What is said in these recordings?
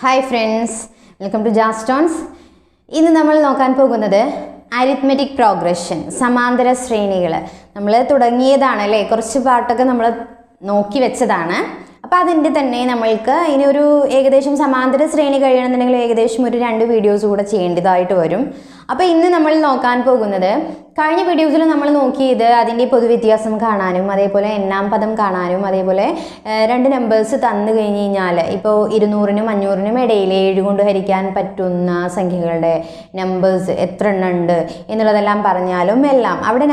Hi friends, welcome to Jastonse. ഇന്ന് നമ്മൾ നോക്കാൻ പോകുന്നത് arithmetic progression, സമാന്തര ശ്രേണികൾ. നമ്മൾ തുടങ്ങിയതാണ് അല്ലേ, കുറച്ച് പാർട്ടൊക്കെ നമ്മൾ നോക്കി വെച്ചതാണ്. അപ്പോൾ അതിൻ്റെ തന്നെ നമ്മൾക്ക് ഇനി ഒരു ഏകദേശം സമാന്തര ശ്രേണി കഴിയണമെന്നുണ്ടെങ്കിൽ ഏകദേശം ഒരു 2 വീഡിയോസ് കൂടെ ചെയ്യേണ്ടതായിട്ട് വരും. അപ്പോൾ ഇന്ന് നമ്മൾ നോക്കാൻ പോകുന്നത് കഴിഞ്ഞ വീഡിയോസിൽ നമ്മൾ നോക്കിയത് അതിൻ്റെ പൊതുവ്യത്യാസം കാണാനും അതേപോലെ എണ്ണാം പദം കാണാനും അതേപോലെ രണ്ട് നമ്പേഴ്സ് തന്നു കഴിഞ്ഞ് കഴിഞ്ഞാൽ ഇപ്പോൾ 200-നും 500-നും ഇടയിൽ 7 കൊണ്ട് ഹരിക്കാൻ പറ്റുന്ന സംഖ്യകളുടെ നമ്പേഴ്സ് എത്ര എണ്ണം ഉണ്ട് എന്നുള്ളതെല്ലാം പറഞ്ഞാലും എല്ലാം അവിടെ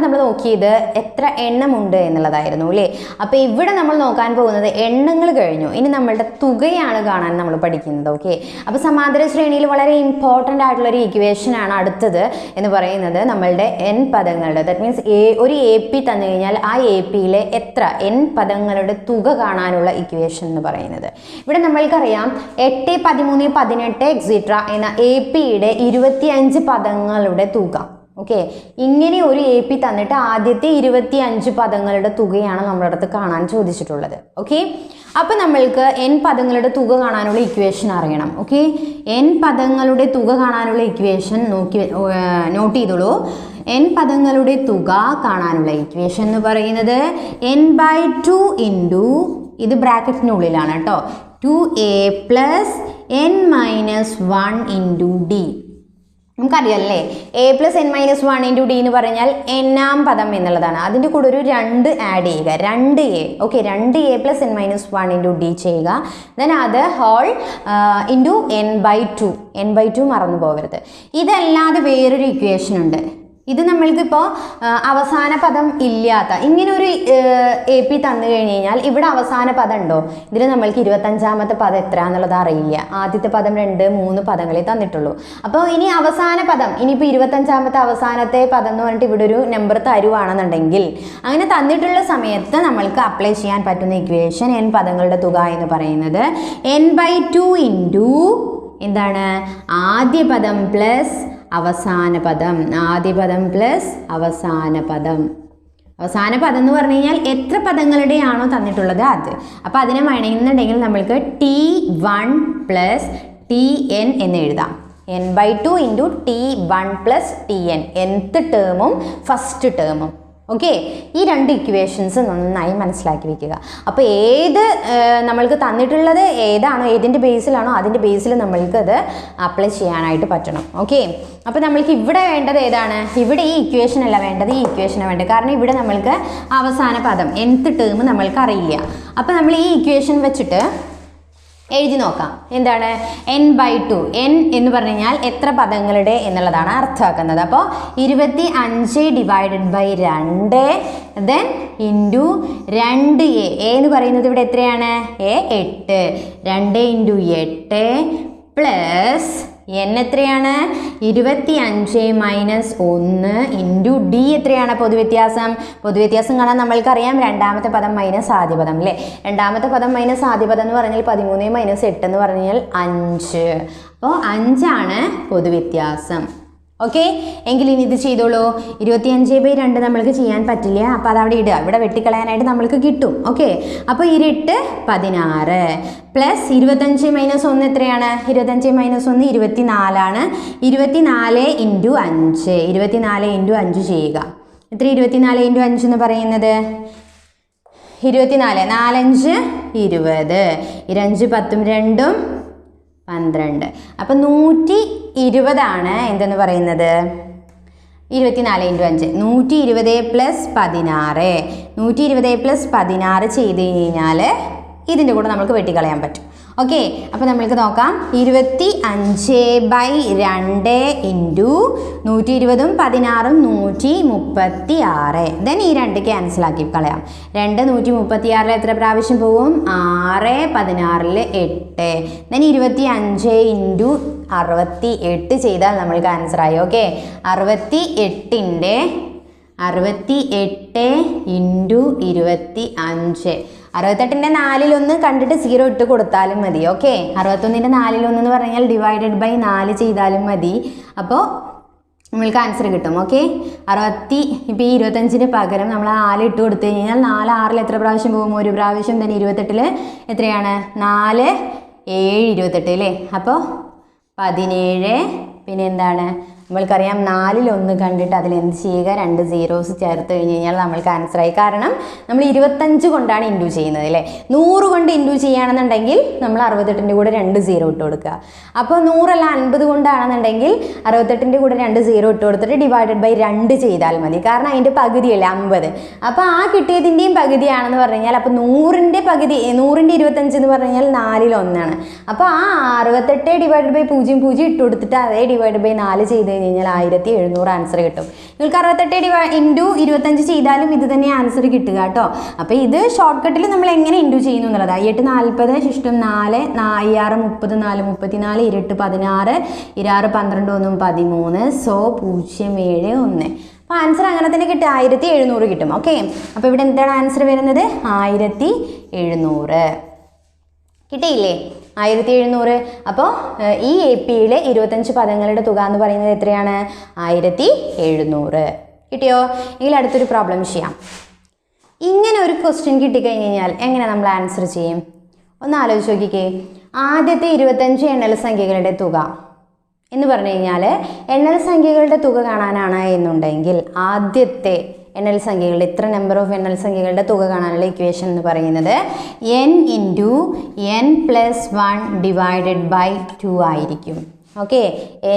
നമ്മൾ നോക്കിയത് എത്ര എണ്ണമുണ്ട് എന്നുള്ളതായിരുന്നു അല്ലേ. അപ്പോൾ ഇവിടെ നമ്മൾ നോക്കാൻ പോകുന്നത് എണ്ണങ്ങൾ കഴിഞ്ഞു, ഇനി നമ്മളുടെ തുകയാണ് കാണാൻ നമ്മൾ പഠിക്കുന്നത്. ഓക്കെ, അപ്പോൾ സമാന്തര ശ്രേണിയിൽ വളരെ ഇമ്പോർട്ടൻ്റ് ആയിട്ടുള്ളൊരു ഇക്വേഷൻ ആണ് അടുത്തത് എന്ന് പറയുന്നത് നമ്മളുടെ n പദങ്ങളുടെ, ദാറ്റ് മീൻസ് ഒരു AP തന്നു കഴിഞ്ഞാൽ ആ APയിലെ എത്ര n പദങ്ങളുടെ തുക കാണാനുള്ള ഇക്വേഷൻ എന്ന് പറയുന്നത്. ഇവിടെ നമ്മൾക്കറിയാം 8, 13, 18 എക്സെട്ര എന്ന APയുടെ 25 പദങ്ങളുടെ തുക. ഓക്കെ, ഇങ്ങനെ ഒരു AP തന്നിട്ട് ആദ്യത്തെ 25 പദങ്ങളുടെ തുകയാണ് നമ്മുടെ അടുത്ത് കാണാൻ ചോദിച്ചിട്ടുള്ളത്. ഓക്കെ, അപ്പോൾ നമ്മൾക്ക് n പദങ്ങളുടെ തുക കാണാനുള്ള ഇക്വേഷൻ അറിയണം. ഓക്കെ, n പദങ്ങളുടെ തുക കാണാനുള്ള ഇക്വേഷൻ നോട്ട് ചെയ്തോളൂ. n പദങ്ങളുടെ തുക കാണാനുള്ള ഇക്വേഷൻ എന്ന് പറയുന്നത് n/2 ഇൻറ്റു, ഇത് ബ്രാക്കറ്റിനുള്ളിലാണ് കേട്ടോ, 2a + n-1 into d. നമുക്കറിയാമല്ലേ, a + n-1 into d എന്ന് പറഞ്ഞാൽ എന്നാം പദം എന്നുള്ളതാണ്. അതിൻ്റെ കൂടെ ഒരു 2 ആഡ് ചെയ്യുക, 2a. Okay, 2a + n-1 into d ചെയ്യുക. ദെൻ അത് ഹോൾ ഇൻറ്റു n/2 മറന്നു പോകരുത്. ഇതല്ലാതെ വേറൊരു ഇക്വേഷൻ ഉണ്ട്. ഇത് നമ്മൾക്കിപ്പോൾ അവസാന പദം ഇല്ലാത്ത ഇങ്ങനെ ഒരു AP തന്നു കഴിഞ്ഞ് കഴിഞ്ഞാൽ ഇവിടെ അവസാന പദം ഉണ്ടോ, ഇതിൽ നമ്മൾക്ക് 25ാമത്തെ പദം എത്ര എന്നുള്ളത് അറിയില്ല. ആദ്യത്തെ പദം 2, 3 പദങ്ങളെ തന്നിട്ടുള്ളൂ. അപ്പോൾ ഇനി അവസാന പദം, ഇനിയിപ്പോൾ 25ാമത്തെ അവസാനത്തെ പദം എന്ന് പറഞ്ഞിട്ട് ഇവിടെ ഒരു നമ്പർ തരുവാണെന്നുണ്ടെങ്കിൽ അങ്ങനെ തന്നിട്ടുള്ള സമയത്ത് നമ്മൾക്ക് അപ്ലൈ ചെയ്യാൻ പറ്റുന്ന ഇക്വേഷൻ n പദങ്ങളുടെ തുക എന്ന് പറയുന്നത് n/2 ഇൻറ്റു എന്താണ്, ആദ്യ പദം പ്ലസ് അവസാന പദം, ആദ്യ പദം പ്ലസ് അവസാന പദം. അവസാന പദം എന്ന് പറഞ്ഞു കഴിഞ്ഞാൽ എത്ര പദങ്ങളുടെയാണോ തന്നിട്ടുള്ളത് അത്. അപ്പോൾ അതിനെ വേണമെന്നുണ്ടെങ്കിൽ നമ്മൾക്ക് T1 + Tn എന്ന് എഴുതാം. n/2 into T1 + Tn, nth ടേമും ഫസ്റ്റ് ടേമും. ഓക്കെ, ഈ 2 ഇക്വേഷൻസ് നന്നായി മനസ്സിലാക്കി വെക്കുക. അപ്പോൾ ഏത് നമ്മൾക്ക് തന്നിട്ടുള്ളത് ഏതാണോ, ഏതിൻ്റെ ബേസിലാണോ അതിൻ്റെ ബേസിൽ നമ്മൾക്കത് അപ്ലൈ ചെയ്യാനായിട്ട് പറ്റണം. ഓക്കെ, അപ്പോൾ നമ്മൾക്ക് ഇവിടെ വേണ്ടത് ഏതാണ്, ഇവിടെ ഈ ഇക്വേഷൻ അല്ല വേണ്ടത്, ഈ ഇക്വേഷനാണ് വേണ്ടത്. കാരണം ഇവിടെ നമ്മൾക്ക് അവസാന പദം nth ടേം നമ്മൾക്ക് അറിയില്ല. അപ്പോൾ നമ്മൾ ഈ ഇക്വേഷൻ വെച്ചിട്ട് എഴുതി നോക്കാം. എന്താണ് n/2, n എന്ന് പറഞ്ഞു കഴിഞ്ഞാൽ എത്ര പദങ്ങളുടെ എന്നുള്ളതാണ് അർത്ഥമാക്കുന്നത്. അപ്പോൾ 25 / 2 ദെൻ ഇൻറ്റു 2a, എന്ന് പറയുന്നത് ഇവിടെ എത്രയാണ്, a 8, 2 ഇൻറ്റു 8 പ്ലസ് n എത്രയാണ്, 25 - 1 ഇൻറ്റു d എത്രയാണ്, പൊതുവ്യത്യാസം കാണാൻ നമ്മൾക്കറിയാം രണ്ടാമത്തെ പദം മൈനസ് ആദ്യ പദം അല്ലേ. രണ്ടാമത്തെ പദം മൈനസ് ആദ്യ പദം എന്ന് പറഞ്ഞാൽ 13 - 8 എന്ന് പറഞ്ഞാൽ 5. അപ്പോൾ 5 ആണ് പൊതുവ്യത്യാസം. ഓക്കെ, എങ്കിൽ ഇനി ഇത് ചെയ്തോളൂ. 25/2 നമ്മൾക്ക് ചെയ്യാൻ പറ്റില്ല, അപ്പോൾ അതവിടെ ഇടുക, ഇവിടെ വെട്ടിക്കളയാനായിട്ട് നമ്മൾക്ക് കിട്ടും. ഓക്കെ, അപ്പോൾ 2 16 പ്ലസ് 25 - 1 എത്രയാണ്, 25 - 1 24 ആണ്. 24 ഇൻറ്റു 5, 24 ഇൻറ്റു 5 ചെയ്യുക. എത്ര 24 ഇൻറ്റു 5 എന്ന് പറയുന്നത് 24, 4 5 20, 5 10 2 12. അപ്പം 120 ആണ് എന്തെന്ന് പറയുന്നത്, 24 ഇൻറ്റു 5 120 + 16, 120 + 16 ചെയ്ത് കഴിഞ്ഞാൽ ഇതിൻ്റെ കൂടെ നമുക്ക് വെട്ടിക്കളയാൻ പറ്റും. ഓക്കെ, അപ്പോൾ നമ്മൾക്ക് നോക്കാം. 25/2 ഇൻറ്റു 120ഉം 16ഉം 136. ദെൻ ഈ 2 ക്യാൻസൽ ആക്കി കളയാം. 2 136 എത്ര പ്രാവശ്യം പോവും, 6, 16 8. ദെൻ 25 ഇൻറ്റു 68 ചെയ്താൽ നമ്മൾക്ക് ആൻസറായി. ഓക്കെ, 68 ഇൻറ്റു 25, 68ന്റെ 4/1 കണ്ടിട്ട് 0 ഇട്ട് കൊടുത്താലും മതി. ഓക്കെ, 61ന്റെ 4/1 എന്ന് പറഞ്ഞാൽ ÷ 4 ചെയ്താലും മതി. അപ്പോൾ നമ്മൾക്ക് ആൻസർ കിട്ടും. ഓക്കെ, 60 ഇപ്പോൾ ഈ 25ന് പകരം നമ്മൾ 4 ഇട്ട് കൊടുത്തു കഴിഞ്ഞാൽ 4 6 എത്ര പ്രാവശ്യം പോകും, ഒരു പ്രാവശ്യം. തന്നെ 28 എത്രയാണ്, 4 7 28 അല്ലേ? അപ്പോൾ 17 പിന്നെ എന്താണ് നമ്മൾക്കറിയാം 4ൽ 1 കണ്ടിട്ട് അതിൽ എന്ത് ചെയ്യുക 2 സീറോസ് ചേർത്ത് കഴിഞ്ഞ് കഴിഞ്ഞാൽ നമ്മൾക്ക് ആൻസറായി. കാരണം നമ്മൾ 25 കൊണ്ടാണ് ഇൻഡു ചെയ്യുന്നത് അല്ലേ? 100 കൊണ്ട് ഇൻഡു ചെയ്യുകയാണെന്നുണ്ടെങ്കിൽ നമ്മൾ 68ൻ്റെ കൂടെ 2 സീറോ ഇട്ട് കൊടുക്കുക. അപ്പോൾ 100 അല്ല 50 കൊണ്ടാണെന്നുണ്ടെങ്കിൽ 68ൻ്റെ കൂടെ 2 സീറോ ഇട്ട് കൊടുത്തിട്ട് ഡിവൈഡഡ് ബൈ 2 ചെയ്താൽ മതി. കാരണം അതിൻ്റെ പകുതിയല്ലേ 50. അപ്പോൾ ആ കിട്ടിയതിൻ്റെയും പകുതിയാണെന്ന് പറഞ്ഞു കഴിഞ്ഞാൽ അപ്പോൾ 100ൻ്റെ പകുതി 100ൻ്റെ 25 എന്ന് പറഞ്ഞു കഴിഞ്ഞാൽ 4ൽ 1 അപ്പോൾ ആ 68 ഡിവൈഡഡ് ബൈ 0 ഇട്ട് കൊടുത്തിട്ട് അതേ ഡിവൈഡ് ബൈ 4 ചെയ്ത് കഴിഞ്ഞാൽ 1700 ആൻസർ കിട്ടും. നിങ്ങൾക്ക് 68 ഇൻറ്റു 25 ചെയ്താലും ഇത് തന്നെ ആൻസർ കിട്ടുക കേട്ടോ. അപ്പോൾ ഇത് ഷോർട്ട് കട്ടിൽ നമ്മൾ എങ്ങനെ ഇൻറ്റു ചെയ്യുന്നു എന്നുള്ളതാണ്. 8 40 ശിഷ്ടം 4 6 30 4 34 2 16 26 12 1 13 സോ 0 7 1. അപ്പോൾ ആൻസർ അങ്ങനെ തന്നെ കിട്ടും 1700 കിട്ടും. ഓക്കെ, അപ്പോൾ ഇവിടെ എന്താണ് ആൻസർ വരുന്നത് 1700 കിട്ടിയില്ലേ 1700. അപ്പോൾ ഈ AP-യിലെ 25 പദങ്ങളുടെ തുക എന്ന് പറയുന്നത് എത്രയാണ് 1700. കിട്ടിയോ? എങ്കിൽ അടുത്തൊരു പ്രോബ്ലം ചെയ്യാം. ഇങ്ങനെ ഒരു ക്വസ്റ്റ്യൻ കിട്ടിക്കഴിഞ്ഞ് കഴിഞ്ഞാൽ എങ്ങനെ നമ്മൾ ആൻസർ ചെയ്യും? ഒന്ന് ആലോചിച്ച് നോക്കിക്കേ. ആദ്യത്തെ 25 എണ്ണൽ സംഖ്യകളുടെ തുക എന്ന് പറഞ്ഞു കഴിഞ്ഞാൽ എണ്ണൽ സംഖ്യകളുടെ തുക കാണാനാണ് എന്നുണ്ടെങ്കിൽ ആദ്യത്തെ എണ്ണൽ സംഖ്യകളുടെ ഇത്ര നമ്പർ ഓഫ് എണ്ണൽ സംഖ്യകളുടെ തുക കാണാനുള്ള ഇക്വേഷൻ എന്ന് പറയുന്നത് n into n plus 1 divided by 2 ആയിരിക്കും. Okay,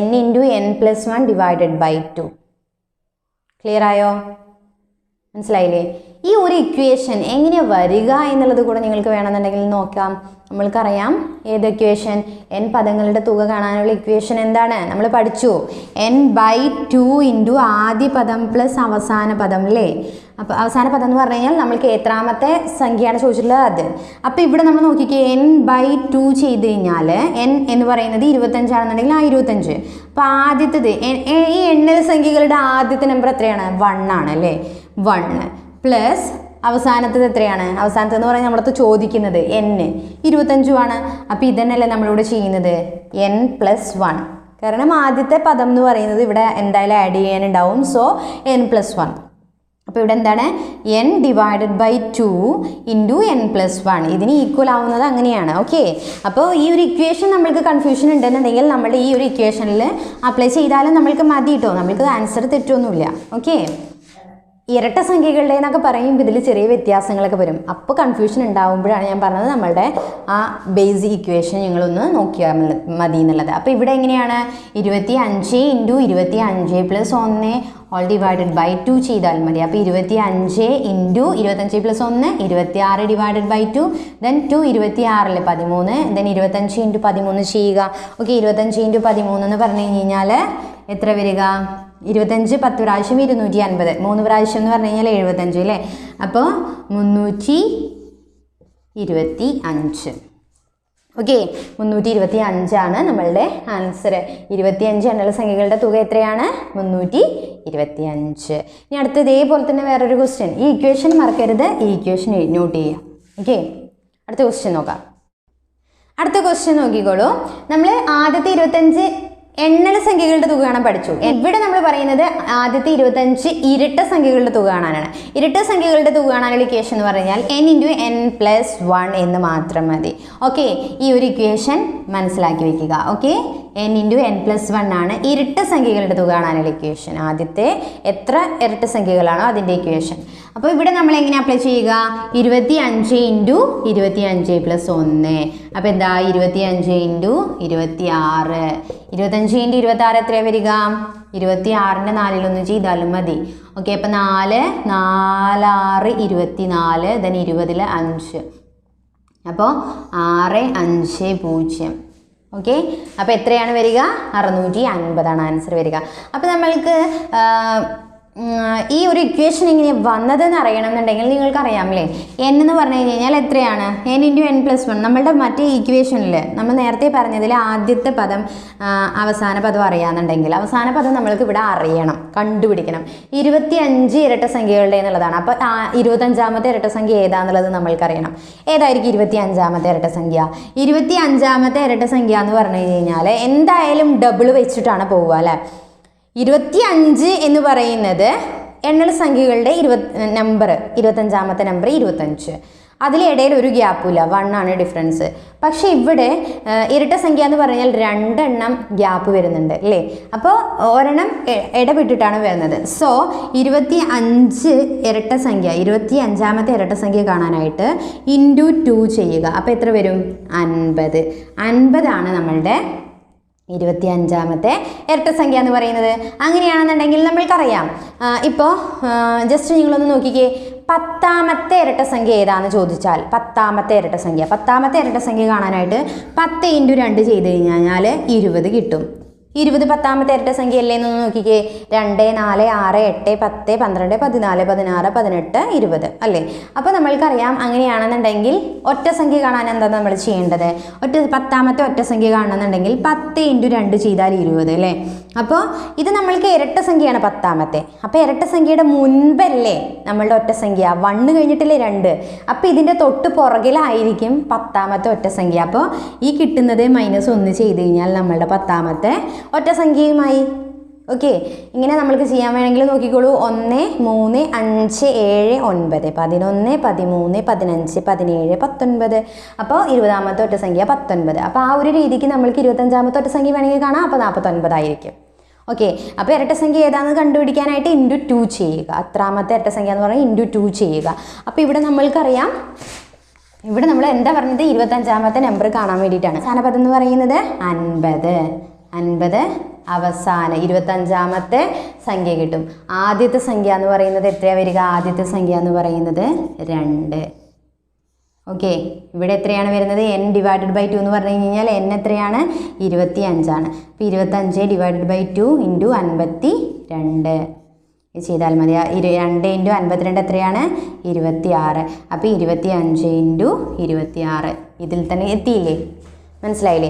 n into n plus 1 divided by 2. Clear ആയോ? മനസ്സിലായില്ലേ? ഈ ഒരു ഇക്വേഷൻ എങ്ങനെയാണ് വരിക എന്നുള്ളത് കൂടെ നിങ്ങൾക്ക് വേണമെന്നുണ്ടെങ്കിൽ നോക്കാം. നമ്മൾക്കറിയാം ഏത് ഇക്വേഷൻ? n പദങ്ങളുടെ തുക കാണാനുള്ള ഇക്വേഷൻ എന്താണ്? നമ്മൾ പഠിച്ചു n/2 ഇൻറ്റു ആദ്യ പദം പ്ലസ് അവസാന പദം അല്ലേ? അപ്പോൾ അവസാന പദം എന്ന് പറഞ്ഞു കഴിഞ്ഞാൽ നമ്മൾക്ക് എത്രാമത്തെ സംഖ്യയാണ് ചോദിച്ചിട്ടുള്ളത് അത്. അപ്പോൾ ഇവിടെ നമ്മൾ നോക്കിക്കേ n/2 ചെയ്ത് കഴിഞ്ഞാൽ n എന്ന് പറയുന്നത് 25 ആണെന്നുണ്ടെങ്കിൽ ആ 25. അപ്പോൾ ആദ്യത്തേത് ഈ എണ്ണൽ സംഖ്യകളുടെ ആദ്യത്തെ നമ്പർ എത്രയാണ്? 1 ആണ് അല്ലേ? 1 പ്ലസ് അവസാനത്തത് എത്രയാണ്? അവസാനത്തെന്ന് പറഞ്ഞാൽ നമ്മളത് ചോദിക്കുന്നത് n 25 ആണ്. അപ്പോൾ ഇതന്നെയല്ലേ നമ്മളിവിടെ ചെയ്യുന്നത് n പ്ലസ് 1. കാരണം ആദ്യത്തെ പദം എന്ന് പറയുന്നത് ഇവിടെ എന്തായാലും ആഡ് ചെയ്യാനുണ്ടാവും. So n plus 1. അപ്പോൾ ഇവിടെ എന്താണ് n divided by 2 into n plus 1. ഇതിന് ഈക്വൽ ആവുന്നത് അങ്ങനെയാണ്. ഓക്കെ, അപ്പോൾ ഈ ഒരു ഇക്വേഷൻ നമ്മൾക്ക് കൺഫ്യൂഷൻ ഉണ്ടെന്നുണ്ടെങ്കിൽ നമ്മൾ ഈ ഒരു ഇക്വേഷനിൽ അപ്ലൈ ചെയ്താലും നമ്മൾക്ക് മതി കേട്ടോ. നമ്മൾക്ക് ആൻസർ തെറ്റൊന്നുമില്ല. ഓക്കെ, ഇരട്ട സംഖ്യകളുടെ എന്നൊക്കെ പറയുമ്പോൾ ഇതിൽ ചെറിയ വ്യത്യാസങ്ങളൊക്കെ വരും. അപ്പോൾ കൺഫ്യൂഷൻ ഉണ്ടാകുമ്പോഴാണ് ഞാൻ പറഞ്ഞത് നമ്മളുടെ ആ ബേസിക് ഇക്വേഷൻ നിങ്ങളൊന്ന് നോക്കിയാൽ മതി എന്നുള്ളത്. അപ്പോൾ ഇവിടെ എങ്ങനെയാണ് 25 into 25 plus 1 all divided by 2 ചെയ്താൽ മതി. അപ്പോൾ 25 into 25 plus 1 26 divided by 2 then 2 26 13 then 25 into 13 ചെയ്യുക. ഓക്കെ, 25 ഇൻറ്റു 13 എന്ന് പറഞ്ഞു കഴിഞ്ഞാൽ എത്ര വരിക? 25 10 പ്രാവശ്യം 250, 3 പ്രാവശ്യം എന്ന് പറഞ്ഞു കഴിഞ്ഞാൽ 75 അല്ലേ? അപ്പോൾ 325. ഓക്കെ, 325 ആണ് നമ്മളുടെ ആൻസർ. 25 എണ്ണൽ സംഖ്യകളുടെ തുക എത്രയാണ്? 325. ഇനി അടുത്ത ഇതേപോലെ തന്നെ വേറൊരു ക്വസ്റ്റ്യൻ. ഈ ഇക്വേഷൻ മറക്കരുത്, ഈ ഇക്വേഷൻ നോട്ട് ചെയ്യുക. ഓക്കെ, അടുത്ത ക്വസ്റ്റ്യൻ നോക്കാം. അടുത്ത ക്വസ്റ്റ്യൻ നോക്കിക്കോളൂ. നമ്മൾ ആദ്യത്തെ 25 എണ്ണൽ സംഖ്യകളുടെ തുക കാണാൻ പഠിച്ചു. ഇവിടെ നമ്മൾ പറയുന്നത് ആദ്യത്തെ 25 ഇരട്ട സംഖ്യകളുടെ തുക കാണാനാണ്. ഇരട്ട സംഖ്യകളുടെ തുക കാണാനുള്ള ഇക്വേഷൻ എന്ന് പറഞ്ഞാൽ n ഇൻറ്റു n പ്ലസ് 1 എന്ന് മാത്രം മതി. ഓക്കെ, ഈ ഒരു ഇക്വേഷൻ മനസ്സിലാക്കി വെക്കുക. Okay, n into n plus 1 ആണ് ഇരട്ട സംഖ്യകളുടെ തുക കാണാനുള്ള ഇക്വേഷൻ. ആദ്യത്തെ എത്ര ഇരട്ട സംഖ്യകളാണോ അതിൻ്റെ ഇക്വേഷൻ. അപ്പോൾ ഇവിടെ നമ്മൾ എങ്ങനെ അപ്ലൈ ചെയ്യുക? 25 ഇൻറ്റു 25 പ്ലസ് 1. അപ്പോൾ എന്താ 25 ഇൻറ്റു 26. 25 ഇൻറ്റു 26 എത്രയാണ് വരിക? 26ൻ്റെ 4ൽ 1 ചെയ്താലും മതി. ഓക്കെ, അപ്പോൾ 4 4 6 24 ദെൻ 20ൽ 5. അപ്പോൾ 6 5 0. ഓക്കെ, അപ്പോൾ എത്രയാണ് വരിക? 650 ആൻസർ വരിക. അപ്പോൾ നമ്മൾക്ക് ഈ ഒരു ഇക്വേഷൻ ഇങ്ങനെ വന്നതെന്ന് അറിയണമെന്നുണ്ടെങ്കിൽ നിങ്ങൾക്കറിയാമല്ലേ n എന്ന് പറഞ്ഞു കഴിഞ്ഞാൽ എത്രയാണ്? n into n plus 1. നമ്മളുടെ മറ്റേ ഇക്വേഷനിൽ നമ്മൾ നേരത്തെ പറഞ്ഞതിൽ ആദ്യത്തെ പദം അവസാന പദം അറിയാമെന്നുണ്ടെങ്കിൽ അവസാന പദം നമ്മൾക്ക് ഇവിടെ അറിയണം, കണ്ടുപിടിക്കണം. 25 ഇരട്ട സംഖ്യകളുടെ എന്നുള്ളതാണ്. അപ്പോൾ 25ാമത്തെ ഇരട്ട സംഖ്യ ഏതാണെന്നുള്ളത് നമ്മൾക്കറിയണം. ഏതായിരിക്കും 25ാമത്തെ ഇരട്ട സംഖ്യ? 25ാമത്തെ ഇരട്ട സംഖ്യ എന്ന് പറഞ്ഞു കഴിഞ്ഞാൽ എന്തായാലും ഡബിൾ വെച്ചിട്ടാണ് പോവുക അല്ലേ? 25 എന്ന് പറയുന്നത് എണ്ണൽ സംഖ്യകളുടെ നമ്പർ 25ാമത്തെ നമ്പർ 25. അതിലിടയിൽ ഒരു ഗ്യാപ്പില്ല, 1 ആണ് ഡിഫറൻസ്. പക്ഷേ ഇവിടെ ഇരട്ട സംഖ്യ എന്ന് പറഞ്ഞാൽ 2 എണ്ണം ഗ്യാപ്പ് വരുന്നുണ്ട് അല്ലേ? അപ്പോൾ ഒരെണ്ണം ഇടവിട്ടിട്ടാണ് വരുന്നത്. സോ 25 ഇരട്ട സംഖ്യ, 25ാമത്തെ ഇരട്ട സംഖ്യ കാണാനായിട്ട് ഇൻറ്റു 2 ചെയ്യുക. അപ്പോൾ എത്ര വരും? 50. 50 ആണ് നമ്മളുടെ 25ാമത്തെ ഇരട്ട സംഖ്യ എന്ന് പറയുന്നത്. അങ്ങനെയാണെന്നുണ്ടെങ്കിൽ നമ്മൾക്കറിയാം, ഇപ്പോൾ ജസ്റ്റ് നിങ്ങളൊന്ന് നോക്കിക്കേ, 10ാമത്തെ ഇരട്ട സംഖ്യ ഏതാണെന്ന് ചോദിച്ചാൽ 10ാമത്തെ ഇരട്ട സംഖ്യ കാണാനായിട്ട് 10 × 2 ചെയ്ത് കഴിഞ്ഞാൽ 20 കിട്ടും. 20 10ാമത്തെ ഇരട്ട സംഖ്യ അല്ലേ എന്ന് നോക്കിക്കേ. 2, 4, 6, 8, 10, 12, 14, 16, 18, 20 അല്ലേ? അപ്പോൾ നമ്മൾക്കറിയാം, അങ്ങനെയാണെന്നുണ്ടെങ്കിൽ ഒറ്റ സംഖ്യ കാണാൻ എന്താണ് നമ്മൾ ചെയ്യേണ്ടത്? 10ാമത്തെ ഒറ്റ സംഖ്യ കാണണമെന്നുണ്ടെങ്കിൽ 10 × 2 ചെയ്താൽ 20 അല്ലേ? അപ്പോൾ ഇത് നമ്മൾക്ക് ഇരട്ട സംഖ്യയാണ് 10ാമത്തെ. അപ്പോൾ ഇരട്ട സംഖ്യയുടെ മുൻപല്ലേ നമ്മളുടെ ഒറ്റ സംഖ്യ? 1 കഴിഞ്ഞിട്ടില്ലേ 2. അപ്പോൾ ഇതിൻ്റെ തൊട്ട് പുറകിലായിരിക്കും 10ാമത്തെ ഒറ്റ സംഖ്യ. അപ്പോൾ ഈ കിട്ടുന്നത് -1 ചെയ്ത് കഴിഞ്ഞാൽ നമ്മളുടെ 10ാമത്തെ ഒറ്റ സംഖ്യയുമായി. ഓക്കെ, ഇങ്ങനെ നമ്മൾക്ക് ചെയ്യാൻ വേണമെങ്കിൽ നോക്കിക്കോളൂ. 1, 3, 5, 7, 9, 11, 13, 15, 17, 19. അപ്പോൾ 20ാമത്തെ ഒറ്റ സംഖ്യ 19. അപ്പോൾ ആ ഒരു രീതിക്ക് നമ്മൾക്ക് 25ാമത്തെ ഒറ്റ സംഖ്യ വേണമെങ്കിൽ കാണാം. അപ്പോൾ 49 ആയിരിക്കും. ഓക്കെ, അപ്പോൾ ഇരട്ട സംഖ്യ ഏതാണെന്ന് കണ്ടുപിടിക്കാനായിട്ട് ഇൻറ്റു 2 ചെയ്യുക. അത്രാമത്തെ ഇരട്ട സംഖ്യ എന്ന് പറഞ്ഞാൽ ഇൻറ്റു 2 ചെയ്യുക. അപ്പോൾ ഇവിടെ നമ്മൾക്കറിയാം, ഇവിടെ നമ്മൾ എന്താ പറഞ്ഞത്? 25ാമത്തെ നമ്പർ കാണാൻ വേണ്ടിയിട്ടാണ്. അവസാന പദം എന്ന് പറയുന്നത് 50. 50 അവസാന 25ാമത്തെ സംഖ്യ കിട്ടും. ആദ്യത്തെ സംഖ്യ എന്ന് പറയുന്നത് എത്രയാണ് വരിക? ആദ്യത്തെ സംഖ്യ എന്ന് പറയുന്നത് 2. ഓക്കെ, ഇവിടെ എത്രയാണ് വരുന്നത്? n / 2 എന്ന് പറഞ്ഞു കഴിഞ്ഞാൽ n എത്രയാണ്? 25 ആണ്. അപ്പോൾ 25 / 2 × 52 ചെയ്താൽ മതി. 2 × 52 എത്രയാണ്? 26. അപ്പോൾ 25 × 26 ഇതിൽ തന്നെ എത്തിയില്ലേ? മനസ്സിലായില്ലേ?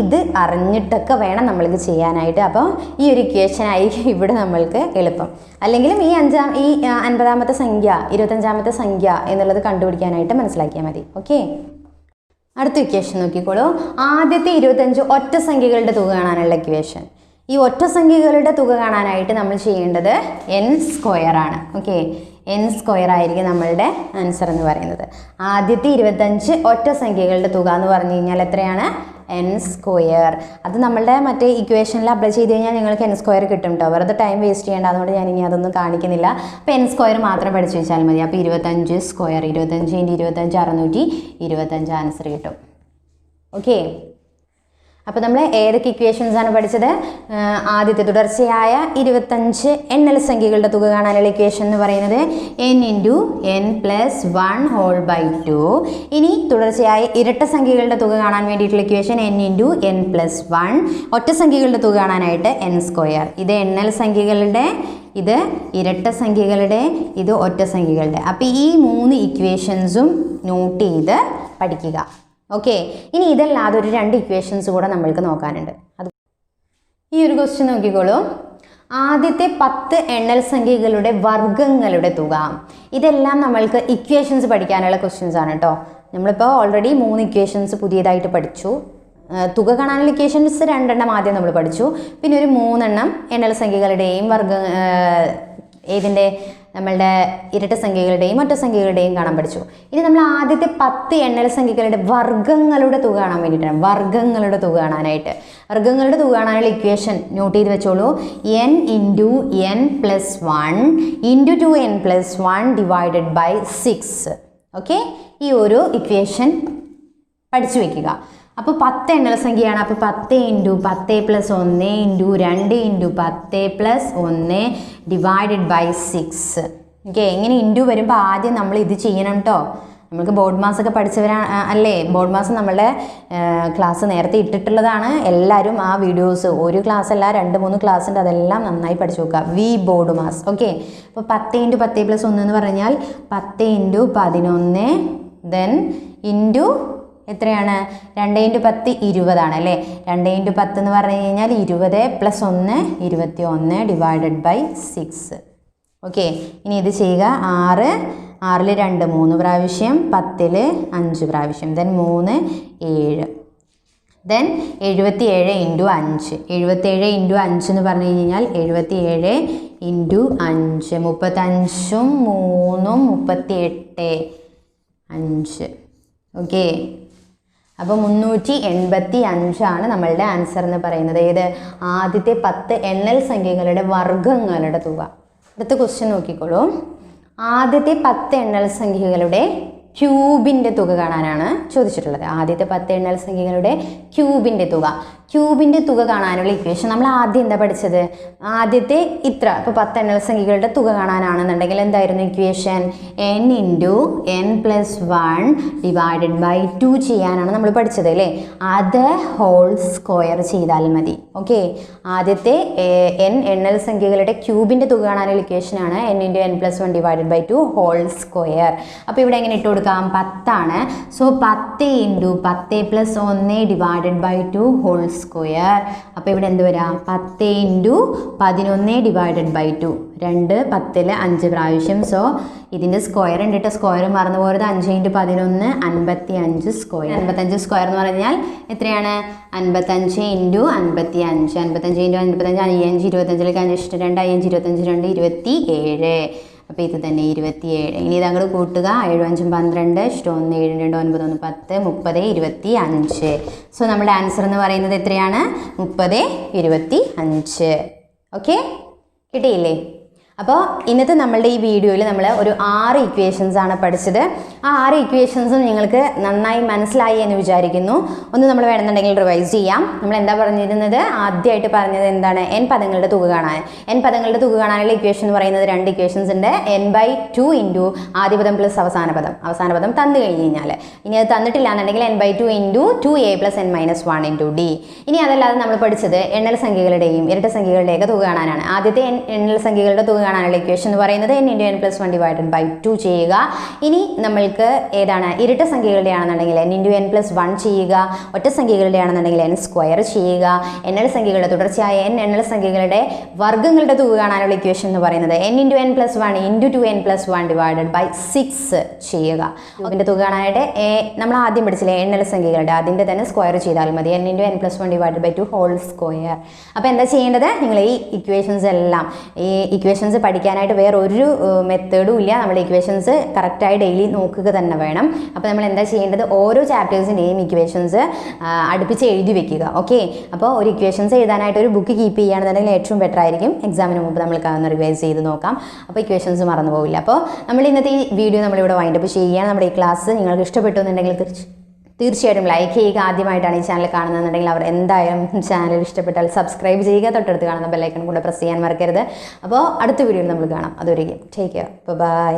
ഇത് അറിഞ്ഞിട്ടൊക്കെ വേണം നമ്മൾക്ക് ചെയ്യാനായിട്ട്. അപ്പോൾ ഈ ഒരു ഇക്വേഷൻ ആയിരിക്കും ഇവിടെ നമ്മൾക്ക് എളുപ്പം. അല്ലെങ്കിലും ഈ 50ാമത്തെ സംഖ്യ 25ാമത്തെ സംഖ്യ എന്നുള്ളത് കണ്ടുപിടിക്കാനായിട്ട് മനസ്സിലാക്കിയാൽ മതി. ഓക്കെ, അടുത്ത ഇക്വേഷൻ നോക്കിക്കോളൂ. ആദ്യത്തെ 25 ഒറ്റ സംഖ്യകളുടെ തുക കാണാനുള്ള ഇക്വേഷൻ. ഈ ഒറ്റ സംഖ്യകളുടെ തുക കാണാനായിട്ട് നമ്മൾ ചെയ്യേണ്ടത് n² ആണ്. ഓക്കെ, n² ആയിരിക്കും നമ്മളുടെ ആൻസർ എന്ന് പറയുന്നത്. ആദ്യത്തെ 25 ഒറ്റ സംഖ്യകളുടെ തുക എന്ന് പറഞ്ഞു കഴിഞ്ഞാൽ എത്രയാണ്? n². അത് നമ്മളുടെ മറ്റേ ഇക്വേഷനിൽ അപ്ലൈ ചെയ്ത് കഴിഞ്ഞാൽ നിങ്ങൾക്ക് n² കിട്ടും കേട്ടോ. വെറുതെ ടൈം വേസ്റ്റ് ചെയ്യേണ്ട, അതുകൊണ്ട് ഞാൻ ഇനി അതൊന്നും കാണിക്കുന്നില്ല. അപ്പോൾ n² മാത്രം പഠിച്ചു വെച്ചാൽ മതി. അപ്പോൾ 25², 25 × 25 625 ആൻസർ കിട്ടും. ഓക്കെ, അപ്പോൾ നമ്മൾ ഏതൊക്കെ ഇക്വേഷൻസ് ആണ് പഠിച്ചത്? ആദ്യത്തെ തുടർച്ചയായ 25 എണ്ണൽ സംഖ്യകളുടെ തുക കാണാനുള്ള ഇക്വേഷൻ എന്ന് പറയുന്നത് n × n + 1 2. ഇനി തുടർച്ചയായ ഇരട്ട സംഖ്യകളുടെ തുക കാണാൻ വേണ്ടിയിട്ടുള്ള ഇക്വേഷൻ n × n + 1. ഒറ്റ സംഖ്യകളുടെ തുക കാണാനായിട്ട് n². ഇത് എണ്ണൽ സംഖ്യകളുടെ, ഇത് ഇരട്ട സംഖ്യകളുടെ, ഇത് ഒറ്റ സംഖ്യകളുടെ. അപ്പോൾ ഈ 3 ഇക്വേഷൻസും നോട്ട് ചെയ്ത് പഠിക്കുക. ഓക്കെ, ഇനി ഇതല്ലാതെ ഒരു 2 ഇക്വേഷൻസ് കൂടെ നമ്മൾക്ക് നോക്കാനുണ്ട്. അത് ഈ ഒരു ക്വസ്റ്റ്യൻ നോക്കിക്കോളൂ. ആദ്യത്തെ 10 എണ്ണൽ സംഖ്യകളുടെ വർഗ്ഗങ്ങളുടെ തുക. ഇതെല്ലാം നമ്മൾക്ക് ഇക്വേഷൻസ് പഠിക്കാനുള്ള ക്വസ്റ്റ്യൻസ് ആണ് കേട്ടോ. നമ്മളിപ്പോൾ ഓൾറെഡി 3 ഇക്വേഷൻസ് പുതിയതായിട്ട് പഠിച്ചു. തുക കാണാനുള്ള ഇക്വേഷൻസ് 2 എണ്ണം ആദ്യം നമ്മൾ പഠിച്ചു. പിന്നെ ഒരു 3 എണ്ണം എണ്ണൽ സംഖ്യകളുടെയും ഏതിൻ്റെ നമ്മളുടെ ഇരട്ട സംഖ്യകളുടെയും ഒറ്റ സംഖ്യകളുടെയും കാണാൻ പഠിച്ചു. ഇനി നമ്മൾ ആദ്യത്തെ 10 എണ്ണൽ സംഖ്യകളുടെ വർഗ്ഗങ്ങളുടെ തുക കാണാൻ വേണ്ടിയിട്ടാണ്. വർഗ്ഗങ്ങളുടെ തുക കാണാനായിട്ട്, വർഗ്ഗങ്ങളുടെ തുക കാണാനുള്ള ഇക്വേഷൻ നോട്ട് ചെയ്ത് വെച്ചോളൂ. n × n + 1 × 2n + 1 / 6. ഓക്കെ, ഈ ഒരു ഇക്വേഷൻ പഠിച്ചു വയ്ക്കുക. അപ്പോൾ 10 എണ്ണൽ സംഖ്യയാണ്. അപ്പോൾ 10 × 10 + 1 × 2 × 10 + 1 / 6. ഓക്കെ, ഇങ്ങനെ ഇൻറ്റു വരുമ്പോൾ ആദ്യം നമ്മൾ ഇത് ചെയ്യണം കേട്ടോ. നമുക്ക് ബോർഡ് മാസ് ഒക്കെ പഠിച്ചവരാണ് അല്ലേ? ബോർഡ് മാസ് നമ്മളുടെ ക്ലാസ് നേരത്തെ ഇട്ടിട്ടുള്ളതാണ്. എല്ലാവരും ആ വീഡിയോസ്, ഒരു ക്ലാസ് അല്ല 2-3 ക്ലാസ് ഉണ്ട്, അതെല്ലാം നന്നായി പഠിച്ചു നോക്കുക. Board mass. ഓക്കെ, അപ്പോൾ 10 × 10 + 1 എന്ന് പറഞ്ഞാൽ 10 × 11 ദെൻ ഇൻറ്റു എത്രയാണ്? 2 × 10 20 ആണ് അല്ലേ? 2 × 10 എന്ന് പറഞ്ഞു കഴിഞ്ഞാൽ 20 + 1 21 / 6. ഓക്കെ, ഇനി ഇത് ചെയ്യുക. 6 ൽ 2 3 പ്രാവശ്യം, 10 5 പ്രാവശ്യം, ദെൻ 3 7, ദെൻ 77 × 5. 77 × 5 എന്ന് പറഞ്ഞു കഴിഞ്ഞാൽ 77 × 5 35 ഉം 3 ഉം 38. 5. ഓക്കെ, അപ്പോൾ 385 നമ്മളുടെ ആൻസർ എന്ന് പറയുന്നത്. ഏത്? ആദ്യത്തെ 10 എണ്ണൽ സംഖ്യകളുടെ വർഗ്ഗങ്ങളുടെ തുക. അടുത്ത ക്വസ്റ്റ്യൻ നോക്കിക്കോളൂ. ആദ്യത്തെ 10 എണ്ണൽ സംഖ്യകളുടെ ക്യൂബിൻ്റെ തുക കാണാനാണ് ചോദിച്ചിട്ടുള്ളത്. ആദ്യത്തെ 10 എണ്ണൽ സംഖ്യകളുടെ ക്യൂബിൻ്റെ തുക. ക്യൂബിൻ്റെ തുക കാണാനുള്ള ഇക്വേഷൻ നമ്മൾ ആദ്യം എന്താ പഠിച്ചത്? ആദ്യത്തെ ഇത്ര, ഇപ്പോൾ 10 എണ്ണൽ സംഖ്യകളുടെ തുക കാണാനാണെന്നുണ്ടെങ്കിൽ എന്തായിരുന്നു ഇക്വേഷൻ? n × n+1 / 2 ചെയ്യാനാണ് നമ്മൾ പഠിച്ചത് അല്ലേ? അത് ഹോൾ സ്ക്വയർ ചെയ്താൽ മതി. ഓക്കെ, ആദ്യത്തെ n എണ്ണൽ സംഖ്യകളുടെ ക്യൂബിൻ്റെ തുക കാണാനുള്ള ഇക്വേഷനാണ് n × n+1 / 2 ഹോൾ സ്ക്വയർ. അപ്പോൾ ഇവിടെ എങ്ങനെ ഇട്ട് കൊടുക്കാം? 10 ആണ്. So 10 × 10 + 1 / 2 whole square. അപ്പോൾ ഇവിടെ എന്ത് വരാം? 10 × 11 / 2. 2 10 5 പ്രാവശ്യം. സോ ഇതിൻ്റെ സ്ക്വയർ ഉണ്ട്. സ്ക്വയർ മറന്നു പോരുത്. 5 × 11 55 സ്ക്വയർ. 55 സ്ക്വയർ എന്ന് പറഞ്ഞാൽ എത്രയാണ്? 55 × 55. 55 × 55 5 25 5 2 5 25 2 27. അപ്പോൾ ഇത് തന്നെ 27. ഇനി ഇത് അങ്ങോട്ട് കൂട്ടുക. 7 5 12 1 7 2 9 1 10 30 25. സോ നമ്മുടെ ആൻസർ എന്ന് പറയുന്നത് എത്രയാണ്? 30 25. ഓക്കെ, കിട്ടിയില്ലേ? അപ്പോൾ ഇന്നത്തെ നമ്മളുടെ ഈ വീഡിയോയിൽ നമ്മൾ ഒരു 6 ഇക്വേഷൻസ് ആണ് പഠിച്ചത്. ആ 6 ഇക്വേഷൻസും നിങ്ങൾക്ക് നന്നായി മനസ്സിലായി എന്ന് വിചാരിക്കുന്നു. ഒന്ന് നമ്മൾ വേണമെന്നുണ്ടെങ്കിൽ റിവൈസ് ചെയ്യാം. നമ്മൾ എന്താ പറഞ്ഞിരുന്നത്? ആദ്യമായിട്ട് പറഞ്ഞത് എന്താണ്? n പദങ്ങളുടെ തുക കാണാൻ. n പദങ്ങളുടെ തുക കാണാനുള്ള ഇക്വേഷൻ എന്ന് പറയുന്നത് 2 ഇക്വേഷൻസ് ഉണ്ട്. n/2 × ആദ്യ പദം പ്ലസ് അവസാന പദം. അവസാന പദം തന്നു കഴിഞ്ഞ് കഴിഞ്ഞാൽ, ഇനി അത് തന്നിട്ടില്ല എന്നുണ്ടെങ്കിൽ n/2 × 2a + n - 1 × d. ഇനി അതല്ലാതെ നമ്മൾ പഠിച്ചത് എണ്ണൽ സംഖ്യകളുടെയും ഇരട്ട സംഖ്യകളുടെയൊക്കെ തുക കാണാനാണ്. ആദ്യത്തെ എണ്ണൽ സംഖ്യകളുടെ തുക കാണാനുള്ള ഇക്വേഷൻ എന്ന് പറയുന്നത് n × n+1 / 2 ചെയ്യുക. ഇനി നമ്മൾക്ക് ഏതാണ്? ഇരട്ട സംഖ്യകളുടെ ആണെന്നുണ്ടെങ്കിൽ n × n+1 ചെയ്യുക. ഒറ്റ സംഖ്യകളുടെ ആണെന്നുണ്ടെങ്കിൽ n² ചെയ്യുക. എണ്ണൽ സംഖ്യകളുടെ തുടർച്ചയായ n എണ്ണൽ സംഖ്യകളുടെ വർഗ്ഗങ്ങളുടെ തുക കാണാനുള്ള ഇക്വേഷൻ എന്ന് പറയുന്നത് n × n+1 × 2n+1 / 6 ചെയ്യുക. അതിൻ്റെ തുക കാണാനായിട്ട് നമ്മൾ ആദ്യം പഠിച്ചില്ലേ എണ്ണൽ സംഖ്യകളുടെ, അതിൻ്റെ തന്നെ സ്ക്വയർ ചെയ്താൽ മതി. n × n+1 / 2 whole square. അപ്പോൾ എന്താ ചെയ്യേണ്ടത്? നിങ്ങൾ ഈ ഇക്വേഷൻസ് എല്ലാം, ഈ ഇക്വേഷൻസ് പഠിക്കാനായിട്ട് വേറെ ഒരു മെത്തേഡും ഇല്ല. നമ്മുടെ ഇക്വേഷൻസ് കറക്റ്റായി ഡെയിലി നോക്കുക തന്നെ വേണം. അപ്പോൾ നമ്മൾ എന്താ ചെയ്യേണ്ടത്? ഓരോ ചാപ്റ്റേഴ്സിൻ്റെയും ഇക്വേഷൻസ് അടുപ്പിച്ച് എഴുതി വെക്കുക. ഓക്കെ, അപ്പോൾ ഒരു ഇക്വേഷൻസ് എഴുതാനായിട്ട് ഒരു ബുക്ക് കീപ്പ് ചെയ്യുകയാണെന്നുണ്ടെങ്കിൽ ഏറ്റവും ബെറ്റർ ആയിരിക്കും. എക്സാമിന് മുമ്പ് നമ്മൾക്ക് അതൊന്ന് റിവൈസ് ചെയ്ത് നോക്കാം. അപ്പോൾ ഇക്വേഷൻസ് മറന്നു പോവില്ല. അപ്പോൾ നമ്മൾ ഇന്നത്തെ ഈ വീഡിയോ നമ്മളിവിടെ വൈൻഡപ്പ് ചെയ്യുകയാണ്. നമ്മുടെ ഈ ക്ലാസ് നിങ്ങൾക്ക് ഇഷ്ടപ്പെട്ടു എന്നുണ്ടെങ്കിൽ തീർച്ചയായിട്ടും ലൈക്ക് ചെയ്യുക. ആദ്യമായിട്ടാണ് ഈ ചാനൽ കാണുന്നതെന്നുണ്ടെങ്കിൽ അവർ എന്തായാലും ചാനൽ ഇഷ്ടപ്പെട്ടാൽ സബ്സ്ക്രൈബ് ചെയ്യുക. തൊട്ടടുത്ത് കാണുന്ന ബെല്ലൈക്കൺ കൂടെ പ്രസ് ചെയ്യാൻ മറക്കരുത്. അപ്പോൾ അടുത്ത വീഡിയോയിൽ നമ്മൾ കാണാം. അതുവരെയും ടേക്ക് കെയർ. ബൈ.